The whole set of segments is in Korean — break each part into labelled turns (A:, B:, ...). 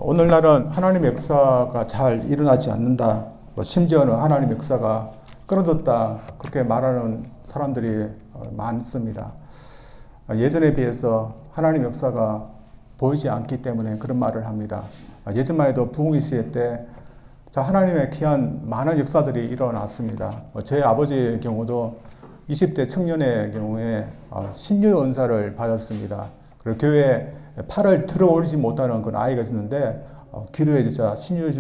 A: 오늘날은 하나님의 역사가 잘 일어나지 않는다. 심지어는 하나님의 역사가 끊어졌다. 그렇게 말하는 사람들이 많습니다. 예전에 비해서 하나님의 역사가 보이지 않기 때문에 그런 말을 합니다. 예전만 해도 부흥의 시대 때 하나님의 귀한 많은 역사들이 일어났습니다. 제 아버지의 경우도 20대 청년의 경우에 신유 은사를 받았습니다. 그리고 교회에 팔을 들어올리지 못하는 그런 아이가 있었는데 기도해 주자 신유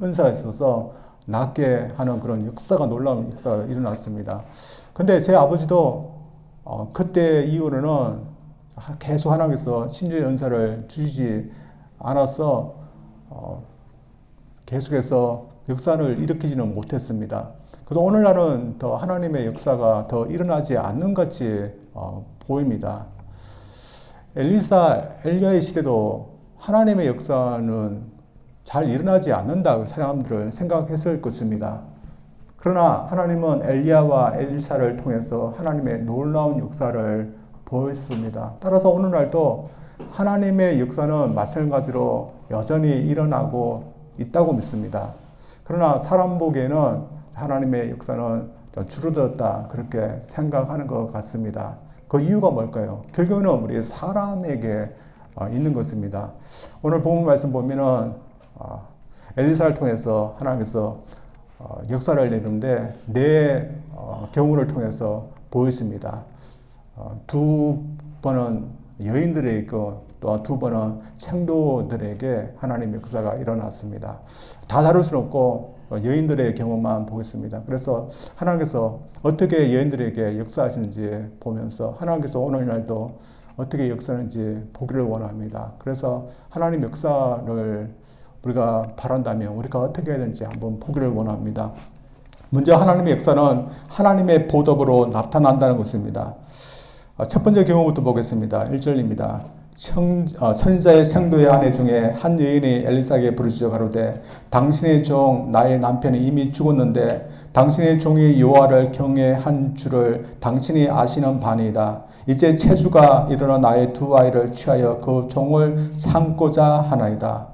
A: 은사가 있어서 낫게 하는 그런 역사가 놀라운 역사가 일어났습니다. 근데 제 아버지도 그때 이후로는 계속 하나님께서 신유의 은사를 주시지 않아서 계속해서 역사를 일으키지는 못했습니다. 그래서 오늘날은 더 하나님의 역사가 더 일어나지 않는 같이 보입니다. 엘리야의 시대도 하나님의 역사는 잘 일어나지 않는다 사람들을 생각했을 것입니다. 그러나 하나님은 엘리야와 엘리사를 통해서 하나님의 놀라운 역사를 보였습니다. 따라서 오늘날도 하나님의 역사는 마찬가지로 여전히 일어나고 있다고 믿습니다. 그러나 사람 보기에는 하나님의 역사는 줄어들었다 그렇게 생각하는 것 같습니다. 그 이유가 뭘까요? 결국은 우리 사람에게 있는 것입니다. 오늘 본문 말씀 보면은 엘리사를 통해서 하나님께서 역사를 내는데 네 경우를 통해서 보였습니다. 두 번은 여인들에게 있고 또 두 번은 생도들에게 하나님의 역사가 일어났습니다. 다 다룰 수는 없고 여인들의 경우만 보겠습니다. 그래서 하나님께서 어떻게 여인들에게 역사하시는지 보면서 하나님께서 오늘날도 어떻게 역사하는지 보기를 원합니다. 그래서 하나님 역사를 우리가 바란다면 우리가 어떻게 해야 되는지 한번 보기를 원합니다. 먼저 하나님의 역사는 하나님의 보답으로 나타난다는 것입니다. 첫 번째 경우부터 보겠습니다. 1절입니다. 선지자의 생도의 아내 중에 한 여인이 엘리사에게 부르짖어 가로되 당신의 종 나의 남편이 이미 죽었는데 당신의 종이 여호와를 경외한 줄을 당신이 아시는 바니이다. 이제 체주가 일어나 나의 두 아이를 취하여 그 종을 삼고자 하나이다.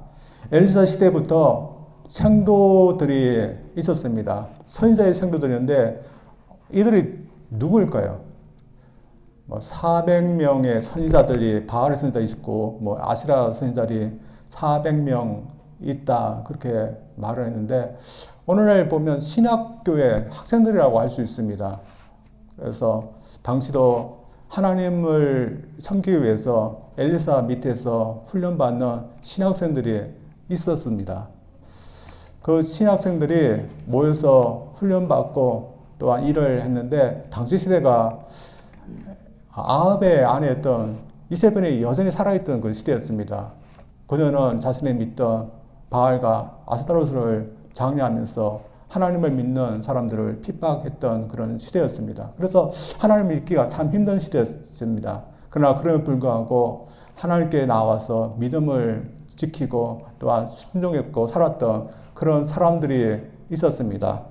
A: 엘리사 시대부터 생도들이 있었습니다. 선지자의 생도들이었는데 이들이 누구일까요? 400명의 선지자들이 바알의 선지자 있고 아시라 선지자들이 400명 있다 그렇게 말을 했는데 오늘날 보면 신학교의 학생들이라고 할 수 있습니다. 그래서 당시도 하나님을 섬기기 위해서 엘리사 밑에서 훈련받는 신학생들이 있었습니다. 그 신학생들이 모여서 훈련받고 또한 일을 했는데 당시 시대가 아합의 아내였던 이세벨이 여전히 살아있던 그 시대였습니다. 그녀는 자신의 믿던 바알과 아스타로스를 장려하면서 하나님을 믿는 사람들을 핍박했던 그런 시대였습니다. 그래서 하나님을 믿기가 참 힘든 시대였습니다. 그러나 그럼에도 불구하고 하나님께 나와서 믿음을 지키고 또한 순종했고 살았던 그런 사람들이 있었습니다.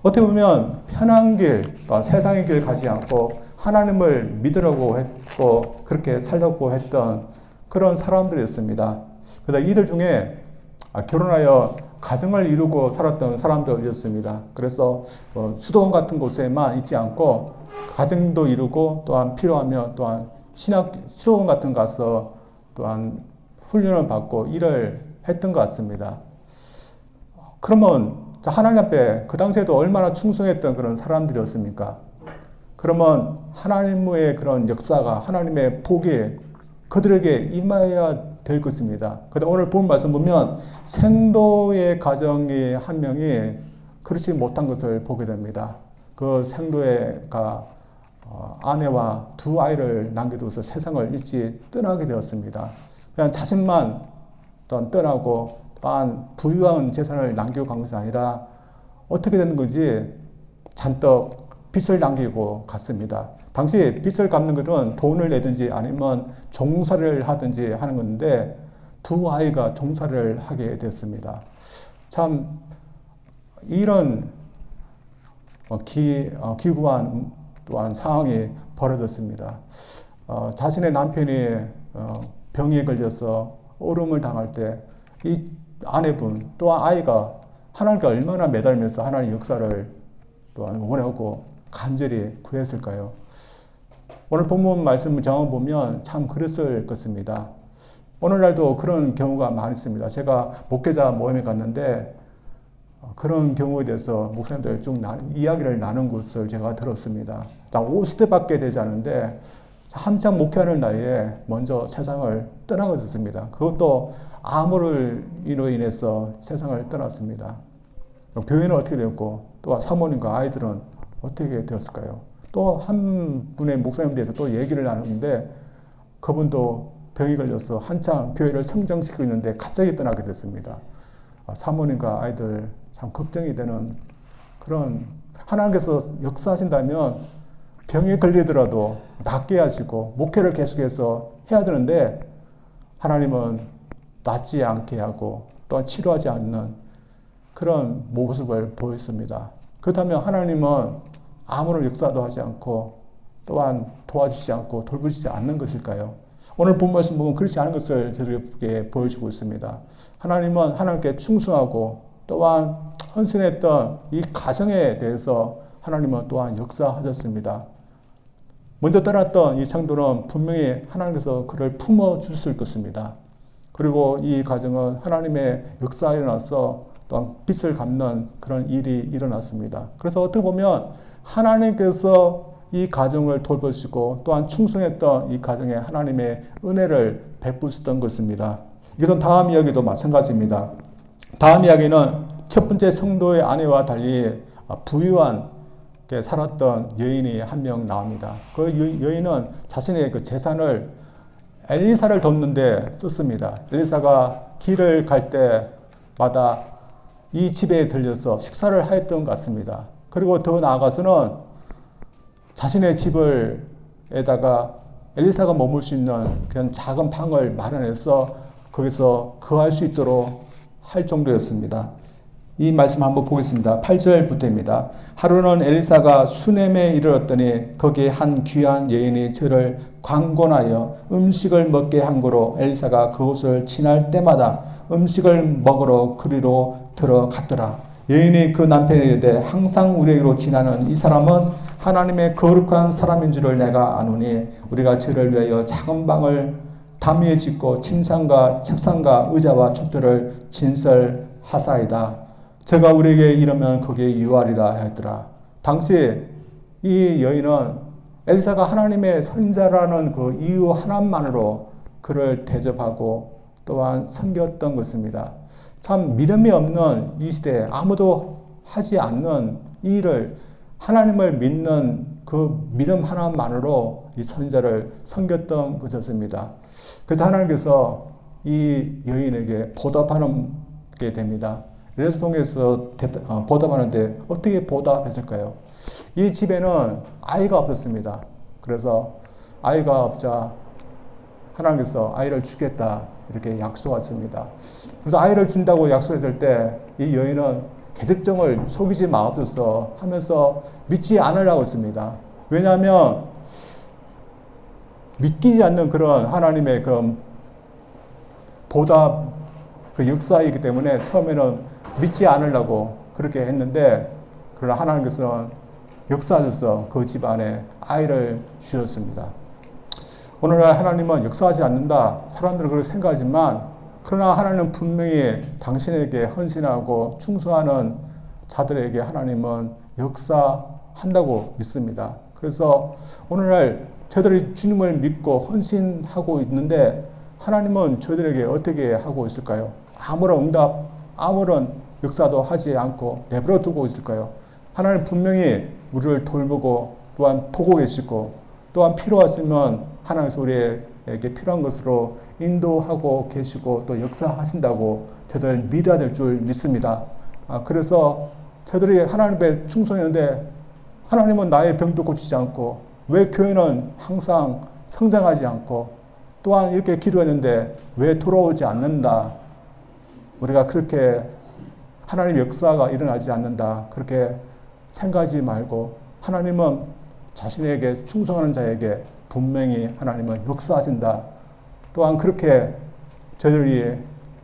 A: 어떻게 보면 편한 길, 또한 세상의 길을 가지 않고 하나님을 믿으려고 했고 그렇게 살려고 했던 그런 사람들이었습니다. 그래서 이들 중에 결혼하여 가정을 이루고 살았던 사람들이었습니다. 그래서 수도원 같은 곳에만 있지 않고 가정도 이루고 또한 필요하면 또한 수도원 같은 가서 또한 훈련을 받고 일을 했던 것 같습니다. 그러면 하나님 앞에 그 당시에도 얼마나 충성했던 그런 사람들이었습니까? 그러면 하나님의 그런 역사가 하나님의 복이 그들에게 임해야 될 것입니다. 그런데 오늘 본 말씀 보면 생도의 가정의 한 명이 그렇지 못한 것을 보게 됩니다. 그 생도가 아내와 두 아이를 남겨두어서 세상을 일찍 떠나게 되었습니다. 그냥 자신만 떠나고 또한 부유한 재산을 남기고 간 것이 아니라 어떻게 된 건지 잔뜩 빚을 남기고 갔습니다. 당시 빚을 갚는 것은 돈을 내든지 아니면 종사를 하든지 하는 건데 두 아이가 종사를 하게 됐습니다. 참 이런 기구한 또한 상황이 벌어졌습니다. 자신의 남편이 병에 걸려서 어려움을 당할 때 이 아내분 또한 아이가 하나님께 얼마나 매달면서 하나님 역사를 또한 원하고 간절히 구했을까요? 오늘 본문 말씀 정원 보면 참 그랬을 것입니다. 오늘날도 그런 경우가 많이 있습니다. 제가 목회자 모임에 갔는데 그런 경우에 대해서 목사님들 쭉 이야기를 나눈 것을 제가 들었습니다. 딱 50대밖에 되지 않은데 한참 목회하는 나이에 먼저 세상을 떠나고 있었습니다. 그것도 암으로 인해서 세상을 떠났습니다. 교회는 어떻게 되었고 또 사모님과 아이들은 어떻게 되었을까요? 또 한 분의 목사님에 대해서 또 얘기를 나누는데 그분도 병이 걸려서 한참 교회를 성장시키고 있는데 갑자기 떠나게 됐습니다. 사모님과 아이들 참 걱정이 되는 그런, 하나님께서 역사하신다면 병에 걸리더라도 낫게 하시고 목회를 계속해서 해야 되는데 하나님은 낫지 않게 하고 또한 치료하지 않는 그런 모습을 보였습니다. 그렇다면 하나님은 아무런 역사도 하지 않고 또한 도와주지 않고 돌보시지 않는 것일까요? 오늘 본 말씀 보면 그렇지 않은 것을 저에게 보여주고 있습니다. 하나님은 하나님께 충성하고 또한 헌신했던 이 가정에 대해서 하나님은 또한 역사하셨습니다. 먼저 떠났던 이 성도는 분명히 하나님께서 그를 품어주실 것입니다. 그리고 이 가정은 하나님의 역사에 일어나서 또한 빚을 갚는 그런 일이 일어났습니다. 그래서 어떻게 보면 하나님께서 이 가정을 돌보시고 또한 충성했던 이 가정에 하나님의 은혜를 베푸셨던 것입니다. 이것은 다음 이야기도 마찬가지입니다. 다음 이야기는 첫 번째 성도의 아내와 달리 부유한 살았던 여인이 한 명 나옵니다. 그 여인은 자신의 그 재산을 엘리사를 돕는데 썼습니다. 엘리사가 길을 갈 때마다 이 집에 들려서 식사를 하였던 것 같습니다. 그리고 더 나아가서는 자신의 집에다가 엘리사가 머물 수 있는 그런 작은 방을 마련해서 거기서 거할 수 있도록 할 정도였습니다. 이 말씀 한번 보겠습니다. 8절부터입니다. 하루는 엘리사가 수넴에 이르렀더니 거기에 한 귀한 여인이 저를 강권하여 음식을 먹게 한 거로 엘리사가 그곳을 지날 때마다 음식을 먹으러 그리로 들어갔더라. 여인이 그 남편에 이르되 항상 우리에게로 지나는 이 사람은 하나님의 거룩한 사람인 줄을 내가 아노니 우리가 저를 위하여 작은 방을 담위에 짓고 침상과 책상과 의자와 촛대를 진설하사이다. 저가 우리에게 이르면 거기에 유하리라 하였더라. 당시 이 여인은 엘리사가 하나님의 선자라는 그 이유 하나만으로 그를 대접하고 또한 섬겼던 것입니다. 참 믿음이 없는 이 시대에 아무도 하지 않는 이 일을 하나님을 믿는 그 믿음 하나만으로 이 선자를 섬겼던 것이었습니다. 그래서 하나님께서 이 여인에게 보답하게 됩니다. 엘리사 통해서 보답하는데 어떻게 보답했을까요? 이 집에는 아이가 없었습니다. 그래서 아이가 없자 하나님께서 아이를 주겠다 이렇게 약속했습니다. 그래서 아이를 준다고 약속했을 때 이 여인은 계집종을 속이지 마옵소서 하면서 믿지 않으려고 했습니다. 왜냐하면 믿기지 않는 그런 하나님의 그 보답 그 역사이기 때문에 처음에는 믿지 않으려고 그렇게 했는데 그러나 하나님께서는 역사하셔서 그 집안에 아이를 주셨습니다. 오늘날 하나님은 역사하지 않는다. 사람들은 그렇게 생각하지만 그러나 하나님은 분명히 당신에게 헌신하고 충성하는 자들에게 하나님은 역사한다고 믿습니다. 그래서 오늘날 저들이 주님을 믿고 헌신하고 있는데 하나님은 저들에게 어떻게 하고 있을까요? 아무런 응답, 아무런 역사도 하지 않고 내버려 두고 있을까요? 하나님 분명히 우리를 돌보고 또한 보고 계시고 또한 필요하시면 하나님께서 우리에게 필요한 것으로 인도하고 계시고 또 역사하신다고 저들 믿어야 될 줄 믿습니다. 그래서 저들이 하나님께 충성했는데 하나님은 나의 병도 고치지 않고 왜 교회는 항상 성장하지 않고 또한 이렇게 기도했는데 왜 돌아오지 않는다. 우리가 그렇게 하나님 역사가 일어나지 않는다. 그렇게 생각하지 말고 하나님은 자신에게 충성하는 자에게 분명히 하나님은 역사하신다. 또한 그렇게 저들이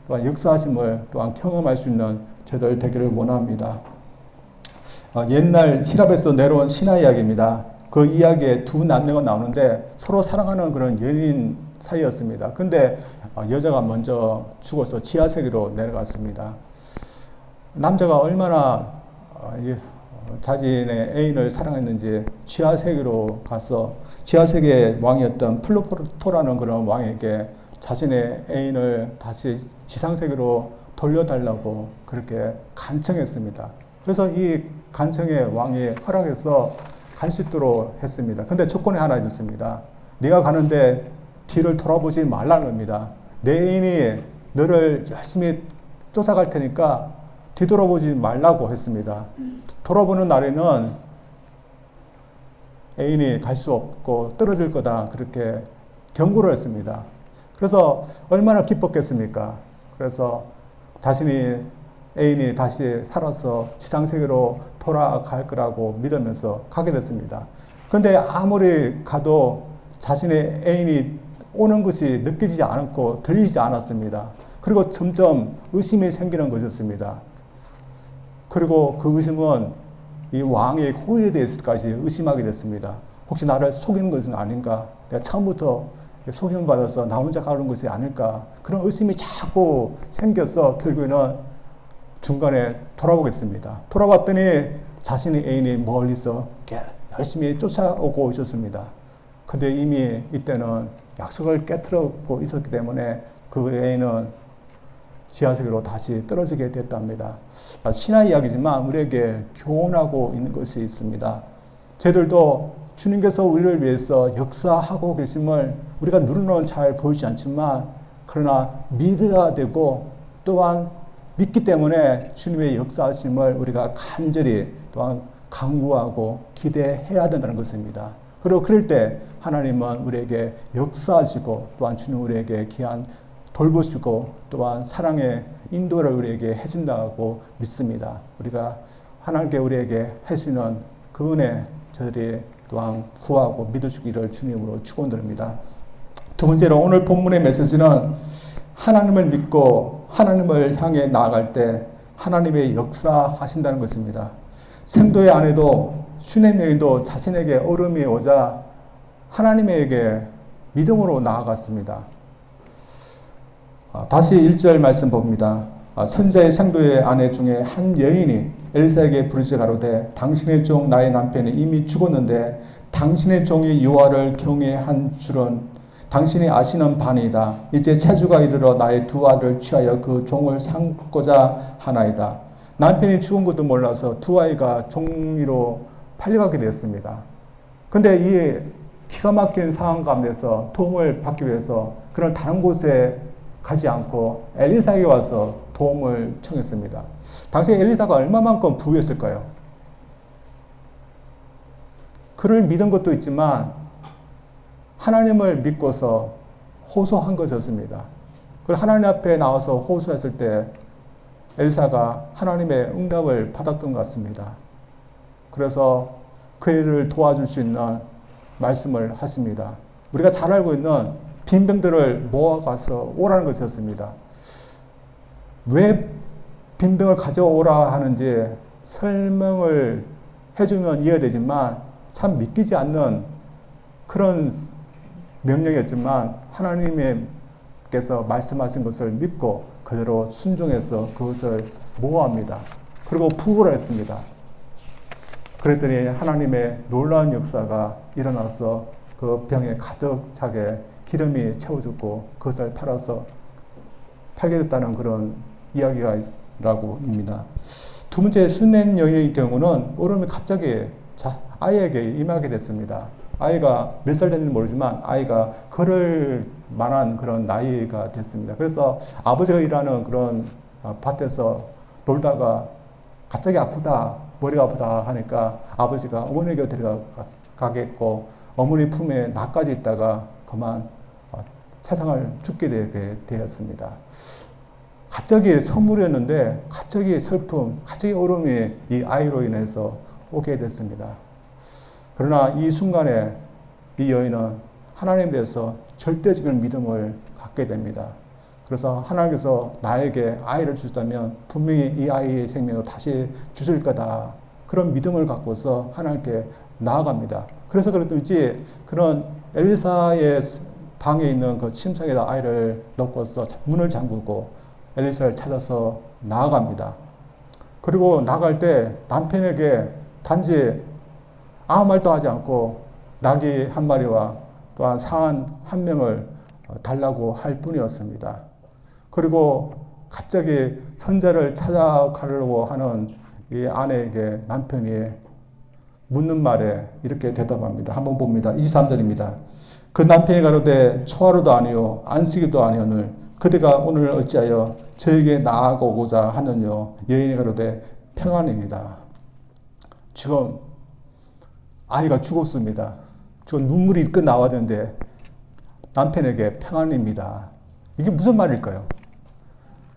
A: 또한 역사하심을 또한 경험할 수 있는 저들 되기를 원합니다. 옛날 히랍에서 내려온 신화 이야기입니다. 그 이야기에 두 남녀가 나오는데 서로 사랑하는 그런 연인 사이였습니다. 근데 여자가 먼저 죽어서 지하세계로 내려갔습니다. 남자가 얼마나 자신의 애인을 사랑했는지 지하세계로 가서 지하세계의 왕이었던 플루토라는 그런 왕에게 자신의 애인을 다시 지상세계로 돌려달라고 그렇게 간청했습니다. 그래서 이 간청에 왕이 허락해서 갈 수 있도록 했습니다. 근데 조건이 하나 있었습니다. 네가 가는데 뒤를 돌아보지 말라는 겁니다. 내 애인이 너를 열심히 쫓아갈 테니까 뒤돌아보지 말라고 했습니다. 돌아보는 날에는 애인이 갈 수 없고 떨어질 거다 그렇게 경고를 했습니다. 그래서 얼마나 기뻤겠습니까? 그래서 자신이 애인이 다시 살아서 지상세계로 돌아갈 거라고 믿으면서 가게 됐습니다. 그런데 아무리 가도 자신의 애인이 오는 것이 느껴지지 않았고 들리지 않았습니다. 그리고 점점 의심이 생기는 것이었습니다. 그리고 그 의심은 이 왕의 호의에 대해서까지 의심하게 됐습니다. 혹시 나를 속이는 것은 아닌가? 내가 처음부터 속임을 받아서 나 혼자 가는 것이 아닐까? 그런 의심이 자꾸 생겨서 결국에는 중간에 돌아보겠습니다. 돌아봤더니 자신의 애인이 멀리서 열심히 쫓아오고 있었습니다. 근데 이미 이때는 약속을 깨트렸고 있었기 때문에 그 애인은 지하세계로 다시 떨어지게 됐답니다. 신화 이야기지만 우리에게 교훈하고 있는 것이 있습니다. 저희들도 주님께서 우리를 위해서 역사하고 계심을 우리가 눈으로는 잘 보이지 않지만 그러나 믿어야 되고 또한 믿기 때문에 주님의 역사하심을 우리가 간절히 또한 간구하고 기대해야 된다는 것입니다. 그리고 그럴 때 하나님은 우리에게 역사하시고 또한 주님 우리에게 귀한 돌보시고 또한 사랑의 인도를 우리에게 해준다고 믿습니다. 우리가 하나님께 우리에게 해주시는 그 은혜 저들이 또한 구하고 믿을 수 있기를 주님으로 축원드립니다. 두 번째로 오늘 본문의 메시지는 하나님을 믿고 하나님을 향해 나아갈 때 하나님의 역사하신다는 것입니다. 생도의 아내도 슈넴 여인도 자신에게 어려움이 오자 하나님에게 믿음으로 나아갔습니다. 다시 1절 말씀 봅니다. 선자의 생도의 아내 중에 한 여인이 엘사에게 부르짖어 가로되 당신의 종 나의 남편이 이미 죽었는데 당신의 종이 여호와를 경외한 줄은 당신이 아시는 바니이다. 이제 체주가 이르러 나의 두 아들을 취하여 그 종을 삼고자 하나이다. 남편이 죽은 것도 몰라서 두 아이가 종이로 팔려가게 되었습니다. 근데 이 기가 막힌 상황 가운데서 도움을 받기 위해서 그런 다른 곳에 가지 않고 엘리사에게 와서 도움을 청했습니다. 당시 엘리사가 얼마만큼 부유했을까요? 그를 믿은 것도 있지만 하나님을 믿고서 호소한 것이었습니다. 그리고 하나님 앞에 나와서 호소했을 때 엘사가 하나님의 응답을 받았던 것 같습니다. 그래서 그를 도와줄 수 있는 말씀을 하십니다. 우리가 잘 알고 있는 빈병들을 모아가서 오라는 것이었습니다. 왜 빈병을 가져오라 하는지 설명을 해주면 이해되지만 참 믿기지 않는 그런 명령이었지만 하나님께서 말씀하신 것을 믿고 그대로 순종해서 그것을 모아합니다. 그리고 부부를 했습니다. 그랬더니 하나님의 놀라운 역사가 일어나서 그 병에 가득 차게 기름이 채워졌고 그것을 팔아서 팔게 됐다는 그런 이야기라고 입니다. 두 번째 슈넴 여인의 경우는 어려움이 갑자기 아이에게 임하게 됐습니다. 아이가 몇 살 됐는지 모르지만 아이가 걸을 만한 그런 나이가 됐습니다. 그래서 아버지가 일하는 그런 밭에서 놀다가 갑자기 아프다, 머리가 아프다 하니까 아버지가 어머니에게 데려가겠고 어머니 품에 나까지 있다가 그만 세상을 죽게 되게 되었습니다. 갑자기 선물이었는데 갑자기 슬픔, 갑자기 어려움이 이 아이로 인해서 오게 됐습니다. 그러나 이 순간에 이 여인은 하나님에 대해서 절대적인 믿음을 갖게 됩니다. 그래서 하나님께서 나에게 아이를 주셨다면 분명히 이 아이의 생명을 다시 주실 거다. 그런 믿음을 갖고서 하나님께 나아갑니다. 그래서 그런지 그런 엘리사의 방에 있는 그 침상에다 아이를 넣고서 문을 잠그고 엘리사를 찾아서 나아갑니다. 그리고 나갈 때 남편에게 단지 아무 말도 하지 않고 나귀 한 마리와 또한 상한 한 명을 달라고 할 뿐이었습니다. 그리고 갑자기 선자를 찾아가려고 하는 이 아내에게 남편이 묻는 말에 이렇게 대답합니다. 한번 봅니다. 23절입니다. 그 남편이 가로되 초하루도 아니요 안식일도 아니오늘 그대가 오늘 어찌하여 저에게 나아오고자 하느뇨. 여인이 가로되 평안입니다. 지금 아이가 죽었습니다. 지금 눈물이 이끌 나와야 되는데 남편에게 평안입니다. 이게 무슨 말일까요?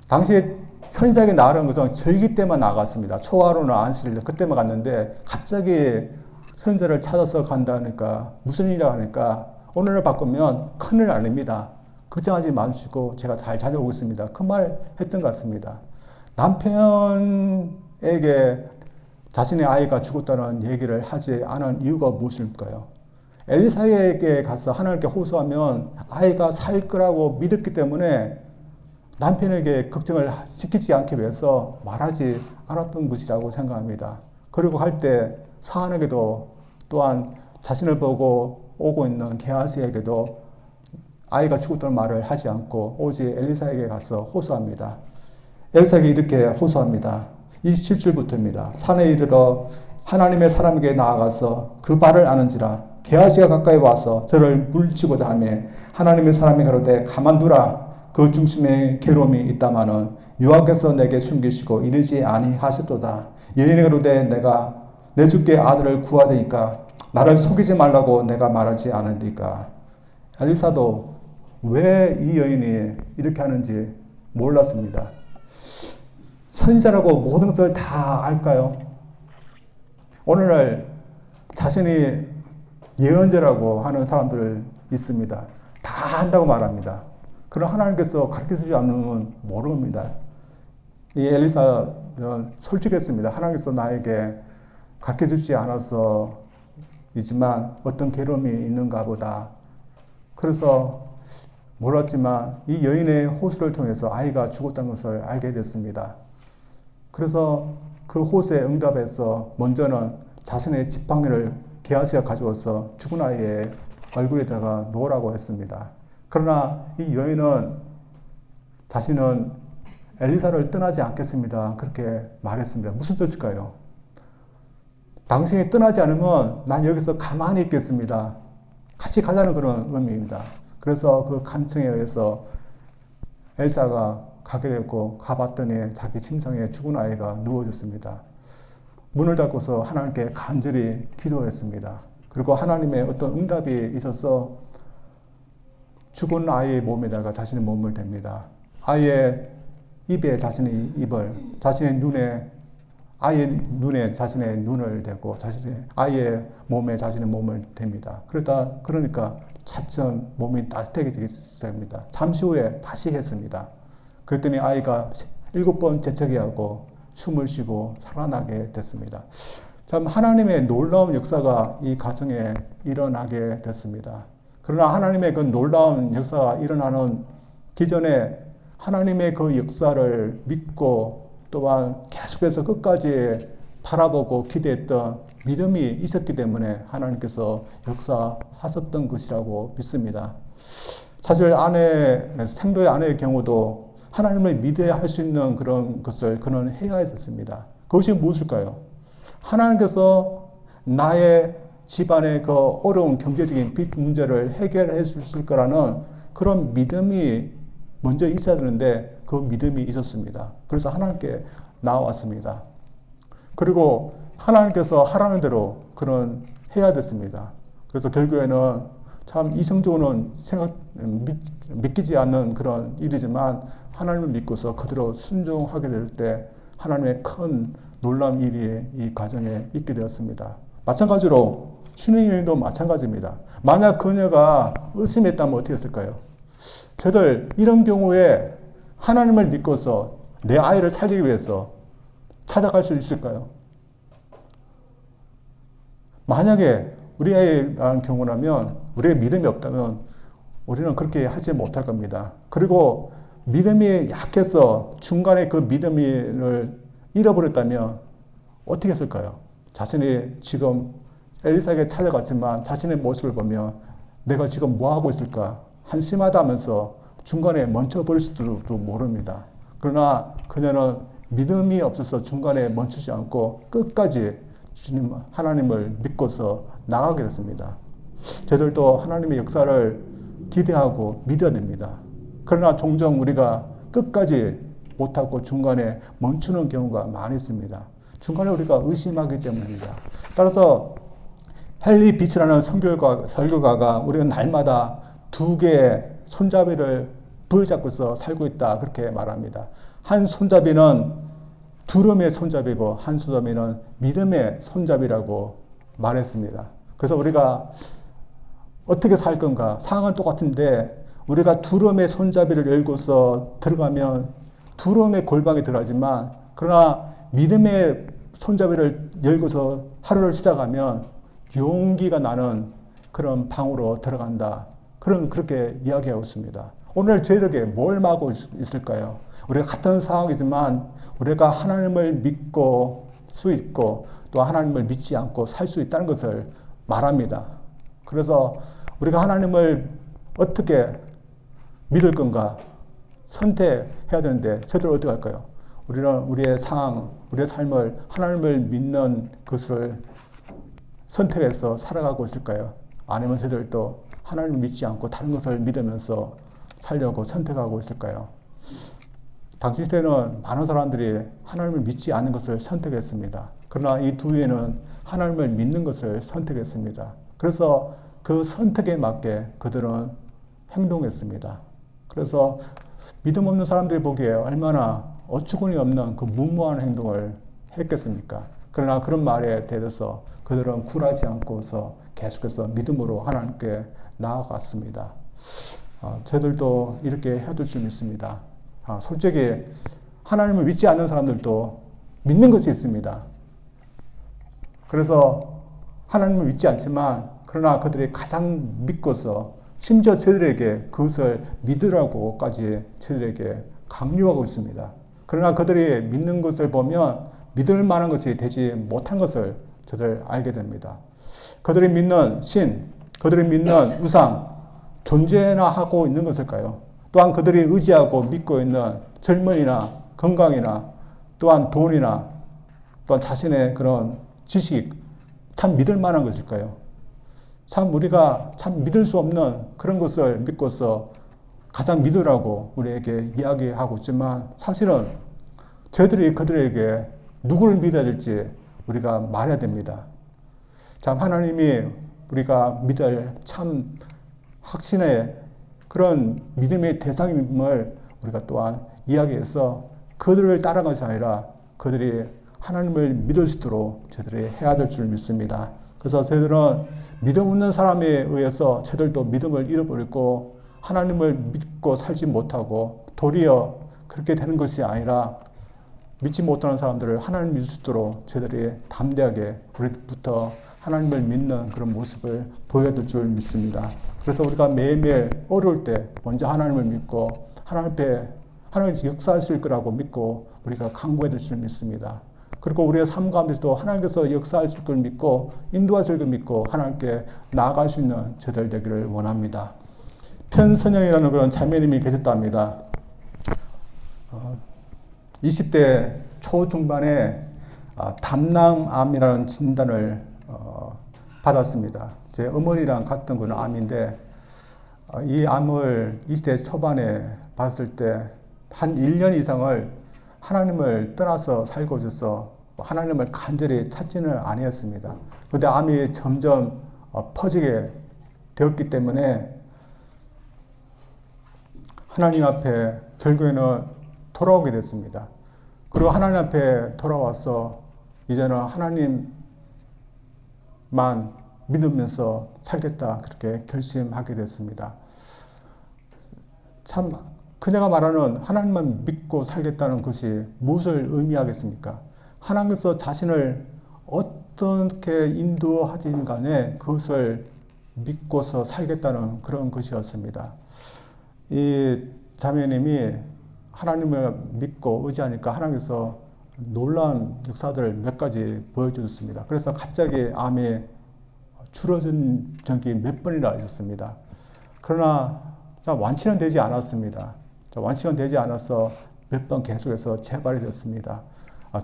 A: 당시에 선지자에게 나아가는 것은 절기 때만 나갔습니다. 초하루나 안식일 그때만 갔는데 갑자기 선지자를 찾아서 간다니까 무슨 일이라 하니까 오늘을 바꾸면 큰일 아닙니다. 걱정하지 마시고 제가 잘 다녀오겠습니다. 그 말 했던 것 같습니다. 남편에게 자신의 아이가 죽었다는 얘기를 하지 않은 이유가 무엇일까요? 엘리사에게 가서 하나님께 호소하면 아이가 살 거라고 믿었기 때문에 남편에게 걱정을 시키지 않기 위해서 말하지 않았던 것이라고 생각합니다. 그리고 갈 때 사안에게도 또한 자신을 보고 오고 있는 게하시에게도 아이가 죽었다는 말을 하지 않고 오직 엘리사에게 가서 호소합니다. 엘리사에게 이렇게 호소합니다. 27절부터입니다. 산에 이르러 하나님의 사람에게 나아가서 그 발을 아는지라 게하시가 가까이 와서 저를 물리치고자 하며 하나님의 사람이 가로되 가만두라 그 중심에 괴로움이 있다마는 여호와께서 내게 숨기시고 이르지 아니하셨도다. 여인이 가로되 내가 내 주께 아들을 구하되니까 나를 속이지 말라고 내가 말하지 않으리까. 엘리사도 왜 이 여인이 이렇게 하는지 몰랐습니다. 선지자라고 모든 것을 다 알까요? 오늘날 자신이 예언자라고 하는 사람들 있습니다. 다 안다고 말합니다. 그럼 하나님께서 가르쳐주지 않으면 모릅니다. 이 엘리사는 솔직했습니다. 하나님께서 나에게 가르쳐주지 않아서 이지만 어떤 괴로움이 있는가 보다. 그래서 몰랐지만 이 여인의 호소를 통해서 아이가 죽었다는 것을 알게 됐습니다. 그래서 그 호소에 응답해서 먼저는 자신의 지팡이를 게하시가 가져와서 죽은 아이의 얼굴에다가 놓으라고 했습니다. 그러나 이 여인은 자신은 엘리사를 떠나지 않겠습니다. 그렇게 말했습니다. 무슨 뜻일까요? 당신이 떠나지 않으면 난 여기서 가만히 있겠습니다. 같이 가자는 그런 의미입니다. 그래서 그 간청에 의해서 엘사가 가게 됐고 가봤더니 자기 침상에 죽은 아이가 누워졌습니다. 문을 닫고서 하나님께 간절히 기도했습니다. 그리고 하나님의 어떤 응답이 있어서 죽은 아이의 몸에다가 자신의 몸을 댑니다. 아이의 입에 자신의 입을, 자신의 눈에 아이의 눈에 자신의 눈을 대고 아이의 몸에 자신의 몸을 댑니다. 그러니까 차츰 몸이 따뜻해지기 시작합니다. 잠시 후에 다시 했습니다. 그랬더니 아이가 7번 재채기 하고 숨을 쉬고 살아나게 됐습니다. 참 하나님의 놀라운 역사가 이 가정에 일어나게 됐습니다. 그러나 하나님의 그 놀라운 역사가 일어나는 기존에 하나님의 그 역사를 믿고 또한 계속해서 끝까지 바라보고 기대했던 믿음이 있었기 때문에 하나님께서 역사하셨던 것이라고 믿습니다. 사실 생도의 아내의 경우도 하나님을 믿어야 할 수 있는 그런 것을 그는 해야 했었습니다. 그것이 무엇일까요? 하나님께서 나의 집안의 그 어려운 경제적인 빚 문제를 해결해 주실 거라는 그런 믿음이 먼저 있어야 되는데 그 믿음이 있었습니다. 그래서 하나님께 나왔습니다. 그리고 하나님께서 하라는 대로 그런 해야 됐습니다. 그래서 결국에는 참 이성적으로는 믿기지 않는 그런 일이지만 하나님을 믿고서 그대로 순종하게 될 때 하나님의 큰 놀라운 일이 이 가정에 있게 되었습니다. 마찬가지로 슈닝여인도 마찬가지입니다. 만약 그녀가 의심했다면 어떻게 했을까요? 저들 이런 경우에 하나님을 믿고서 내 아이를 살리기 위해서 찾아갈 수 있을까요? 만약에 우리 아이라는 경우라면, 우리의 믿음이 없다면 우리는 그렇게 하지 못할 겁니다. 그리고 믿음이 약해서 중간에 그 믿음을 잃어버렸다면 어떻게 했을까요? 자신이 지금 엘리사에게 찾아갔지만 자신의 모습을 보면 내가 지금 뭐 하고 있을까? 한심하다 하면서 중간에 멈춰버릴 수도 모릅니다. 그러나 그녀는 믿음이 없어서 중간에 멈추지 않고 끝까지 주님 하나님을 믿고서 나가게 됐습니다. 저들도 하나님의 역사를 기대하고 믿어야 됩니다. 그러나 종종 우리가 끝까지 못하고 중간에 멈추는 경우가 많이 있습니다. 중간에 우리가 의심하기 때문입니다. 따라서 헨리 비치라는 설교가가 우리는 날마다 두 개의 손잡이를 부여잡고서 살고 있다 그렇게 말합니다. 한 손잡이는 두려움의 손잡이고 한 손잡이는 믿음의 손잡이라고 말했습니다. 그래서 우리가 어떻게 살 건가? 상황은 똑같은데 우리가 두려움의 손잡이를 열고서 들어가면 두려움의 골방에 들어가지만 그러나 믿음의 손잡이를 열고서 하루를 시작하면 용기가 나는 그런 방으로 들어간다. 그렇게 이야기하고 있습니다. 오늘 저희에게 뭘 말하고 있을까요? 우리가 같은 상황이지만 우리가 하나님을 믿고 수 있고 또 하나님을 믿지 않고 살 수 있다는 것을 말합니다. 그래서 우리가 하나님을 어떻게 믿을 건가 선택해야 되는데 저희들 어떻게 할까요? 우리는 우리의 상황, 우리의 삶을 하나님을 믿는 것을 선택해서 살아가고 있을까요? 아니면 저희들도 하나님을 믿지 않고 다른 것을 믿으면서 살려고 선택하고 있을까요? 당시 때는 많은 사람들이 하나님을 믿지 않는 것을 선택했습니다. 그러나 이 두 위에는 하나님을 믿는 것을 선택했습니다. 그래서 그 선택에 맞게 그들은 행동했습니다. 그래서 믿음 없는 사람들이 보기에 얼마나 어처구니 없는 그 무모한 행동을 했겠습니까? 그러나 그런 말에 대해서 그들은 굴하지 않고서 계속해서 믿음으로 하나님께 나아갔습니다. 저희들도 이렇게 해야 될 줄 믿습니다. 솔직히 하나님을 믿지 않는 사람들도 믿는 것이 있습니다. 그래서 하나님을 믿지 않지만 그러나 그들이 가장 믿고서 심지어 저희들에게 그것을 믿으라고까지 저희들에게 강요하고 있습니다. 그러나 그들이 믿는 것을 보면 믿을 만한 것이 되지 못한 것을 저들 알게 됩니다. 그들이 믿는 신, 그들이 믿는 우상, 존재나 하고 있는 것일까요? 또한 그들이 의지하고 믿고 있는 젊은이나 건강이나 또한 돈이나 또한 자신의 그런 지식, 참 믿을 만한 것일까요? 참 우리가 참 믿을 수 없는 그런 것을 믿고서 가장 믿으라고 우리에게 이야기하고 있지만 사실은 저희들이 그들에게 누구를 믿어야 될지 우리가 말해야 됩니다. 참 하나님이 우리가 믿을 참 확신의 그런 믿음의 대상임을 우리가 또한 이야기해서 그들을 따라가는 것이 아니라 그들이 하나님을 믿을 수 있도록 저희들이 해야 될 줄 믿습니다. 그래서 저희들은 믿음 없는 사람에 의해서 저희들도 믿음을 잃어버리고 하나님을 믿고 살지 못하고 도리어 그렇게 되는 것이 아니라 믿지 못하는 사람들을 하나님 믿을 수 있도록 저희들이 담대하게 우리부터 하나님을 믿는 그런 모습을 보여야 될 줄 믿습니다. 그래서 우리가 매일매일 어려울 때 먼저 하나님을 믿고 하나님 앞에 하나님께서 역사하실 거라고 믿고 우리가 강구해야 될 줄 믿습니다. 그리고 우리의 삶 가운데서도 하나님께서 역사하실 걸 믿고 인도하실 걸 믿고 하나님께 나아갈 수 있는 저들 되기를 원합니다. 편선영이라는 그런 자매님이 계셨답니다. 20대 초중반에 담낭암이라는 진단을 받았습니다. 제 어머니랑 같은 그런 암인데 이 암을 20대 초반에 봤을 때 한 1년 이상을 하나님을 떠나서 살고 있어서 하나님을 간절히 찾지는 아니었습니다. 그런데 암이 점점 퍼지게 되었기 때문에 하나님 앞에 결국에는 돌아오게 됐습니다. 그리고 하나님 앞에 돌아와서 이제는 하나님만 믿으면서 살겠다 그렇게 결심하게 됐습니다. 참 그녀가 말하는 하나님만 믿고 살겠다는 것이 무엇을 의미하겠습니까? 하나님께서 자신을 어떻게 인도하든 간에 그것을 믿고서 살겠다는 그런 것이었습니다. 이 자매님이 하나님을 믿고 의지하니까 하나님께서 놀라운 역사들을 몇 가지 보여주셨습니다. 그래서 갑자기 암이 줄어든 적이 몇 번이나 있었습니다. 그러나 완치는 되지 않았습니다. 완치는 되지 않아서 몇 번 계속해서 재발이 됐습니다.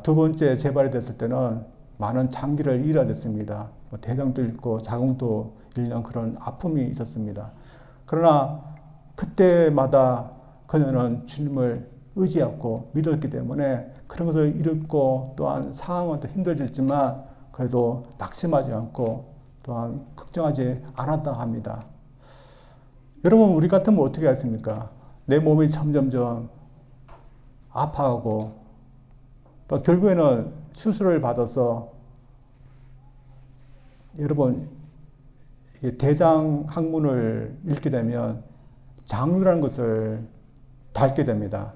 A: 두 번째 재발이 됐을 때는 많은 장기를 잃어야 됐습니다. 대장도 잃고 자궁도 잃는 그런 아픔이 있었습니다. 그러나 그때마다 그녀는 주님을 의지했고 믿었기 때문에 그런 것을 잃고 또한 상황은 또 힘들었지만 그래도 낙심하지 않고 또한 걱정하지 않았다 합니다. 여러분, 우리 같으면 어떻게 하십니까? 내 몸이 점점점 아파하고 또 결국에는 수술을 받아서 여러분 대장 항문을 잃게 되면 장류라는 것을 닳게 됩니다.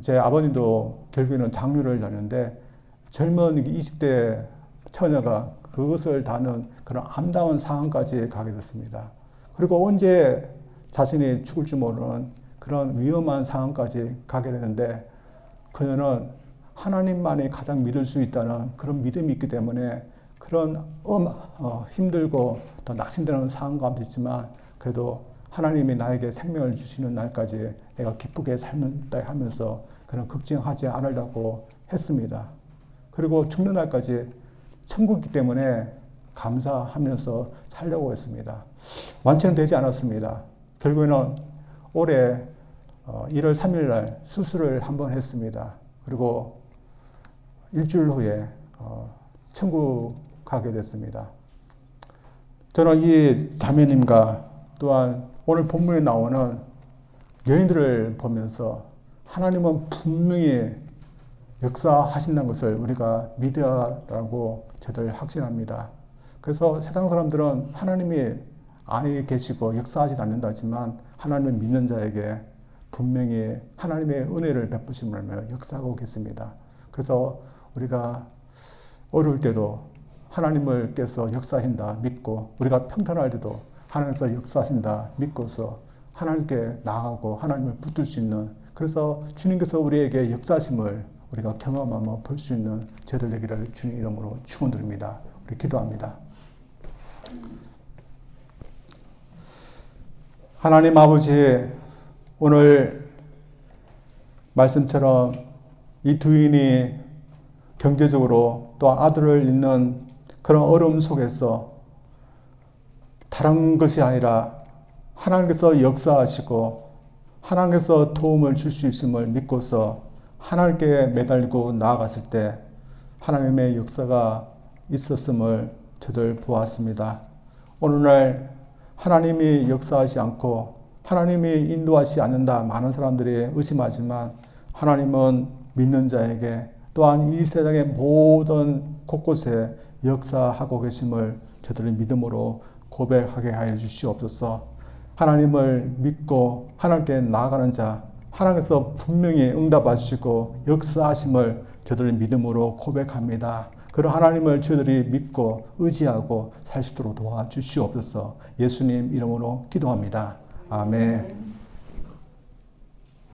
A: 제 아버님도 결국에는 장류를 앓는데 젊은 20대 처녀가 그것을 다는 그런 암담한 상황까지 가게 됐습니다. 그리고 언제 자신이 죽을지 모르는 그런 위험한 상황까지 가게 되는데 그녀는 하나님만이 가장 믿을 수 있다는 그런 믿음이 있기 때문에 그런 힘들고 더 낙심되는 상황 가운데 있지만 그래도 하나님이 나에게 생명을 주시는 날까지 내가 기쁘게 살는다 하면서 그런 걱정하지 않으려고 했습니다. 그리고 죽는 날까지 천국이기 때문에 감사하면서 살려고 했습니다. 완치는 되지 않았습니다. 결국에는 올해 1월 3일 날 수술을 한번 했습니다. 그리고 일주일 후에 천국 가게 됐습니다. 저는 이 자매님과 또한 오늘 본문에 나오는 여인들을 보면서 하나님은 분명히 역사하신다는 것을 우리가 믿으라고 저들 확신합니다. 그래서 세상 사람들은 하나님이 안에 계시고 역사하지 않는다 하지만 하나님을 믿는 자에게 분명히 하나님의 은혜를 베푸심을 역사하고 계십니다. 그래서 우리가 어려울 때도 하나님을 께서 역사하신다 믿고 우리가 평탄할 때도 하나님께서 역사하신다 믿고서 하나님께 나아가고 하나님을 붙들 수 있는 그래서 주님께서 우리에게 역사하심을 우리가 경험하며 볼 수 있는 저희들 되기를 주님 이름으로 축원드립니다. 우리 기도합니다. 하나님 아버지, 오늘 말씀처럼 이 두 인이 경제적으로 또 아들을 잃는 그런 어려움 속에서 다른 것이 아니라 하나님께서 역사하시고 하나님께서 도움을 줄 수 있음을 믿고서 하나님께 매달리고 나아갔을 때 하나님의 역사가 있었음을 저들 보았습니다. 오늘날 하나님이 역사하지 않고 하나님이 인도하지 않는다 많은 사람들이 의심하지만 하나님은 믿는 자에게 또한 이 세상의 모든 곳곳에 역사하고 계심을 저들의 믿음으로 고백하게 하여 주시옵소서. 하나님을 믿고 하나님께 나아가는 자 하나님께서 분명히 응답해 주시고 역사하심을 저들의 믿음으로 고백합니다. 그런 하나님을 저들이 믿고 의지하고 살 수 있도록 도와주시옵소서. 예수님 이름으로 기도합니다. 아멘.